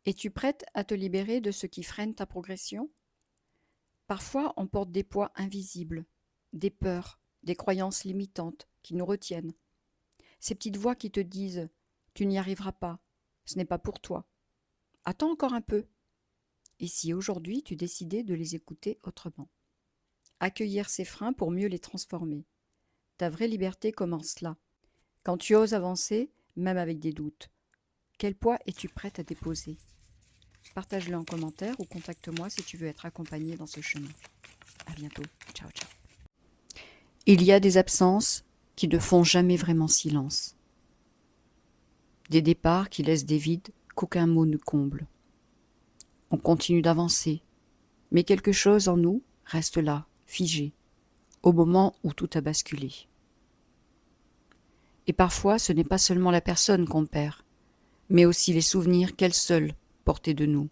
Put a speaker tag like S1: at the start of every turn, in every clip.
S1: Es-tu prête à te libérer de ce qui freine ta progression? Parfois, on porte des poids invisibles, des peurs, des croyances limitantes qui nous retiennent. Ces petites voix qui te disent: tu n'y arriveras pas, ce n'est pas pour toi. Attends encore un peu. Et si aujourd'hui tu décidais de les écouter autrement? Accueillir ces freins pour mieux les transformer. Ta vraie liberté commence là, quand tu oses avancer, même avec des doutes. Quel poids es-tu prête à déposer? Partage-le en commentaire ou contacte-moi si tu veux être accompagné dans ce chemin. À bientôt. Ciao, ciao. Il y a des absences qui ne font jamais vraiment silence. Des départs qui laissent des vides qu'aucun mot ne comble. On continue d'avancer, mais quelque chose en nous reste là, figé, au moment où tout a basculé. Et parfois, ce n'est pas seulement la personne qu'on perd, mais aussi les souvenirs qu'elle seule portait de nous,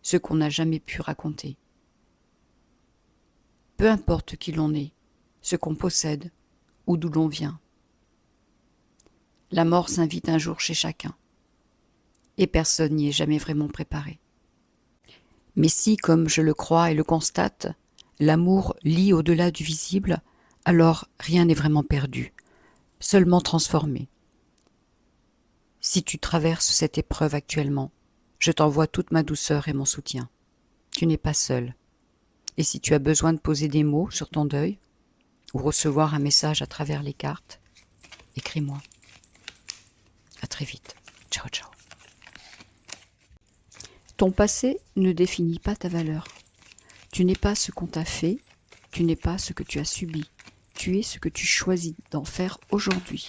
S1: ce qu'on n'a jamais pu raconter. Peu importe qui l'on est, ce qu'on possède ou d'où l'on vient. La mort s'invite un jour chez chacun, et personne n'y est jamais vraiment préparé. Mais si, comme je le crois et le constate, l'amour lie au-delà du visible, alors rien n'est vraiment perdu, seulement transformé. Si tu traverses cette épreuve actuellement, je t'envoie toute ma douceur et mon soutien. Tu n'es pas seul. Et si tu as besoin de poser des mots sur ton deuil, ou recevoir un message à travers les cartes, écris-moi. À très vite. Ciao, ciao. Ton passé ne définit pas ta valeur. Tu n'es pas ce qu'on t'a fait, tu n'es pas ce que tu as subi. Tu es ce que tu choisis d'en faire aujourd'hui.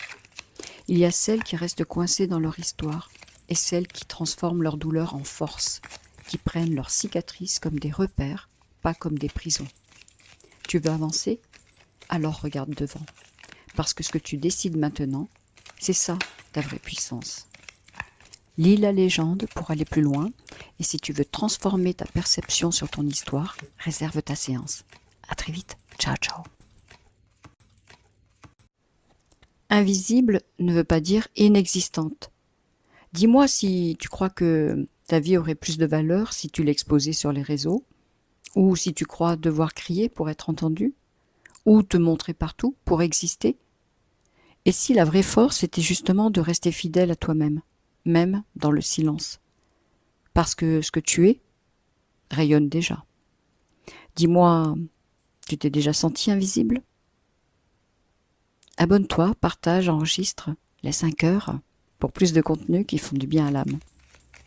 S1: Il y a celles qui restent coincées dans leur histoire et celles qui transforment leur douleur en force, qui prennent leurs cicatrices comme des repères, pas comme des prisons. Tu veux avancer? Alors regarde devant. Parce que ce que tu décides maintenant, c'est ça ta vraie puissance. Lis la légende pour aller plus loin, et si tu veux transformer ta perception sur ton histoire, réserve ta séance. À très vite. Ciao, ciao. Invisible ne veut pas dire inexistante. Dis-moi si tu crois que ta vie aurait plus de valeur si tu l'exposais sur les réseaux, ou si tu crois devoir crier pour être entendu, ou te montrer partout pour exister. Et si la vraie force était justement de rester fidèle à toi-même, même dans le silence. Parce que ce que tu es rayonne déjà. Dis-moi, tu t'es déjà senti invisible? Abonne-toi, partage, enregistre, laisse un cœur pour plus de contenus qui font du bien à l'âme.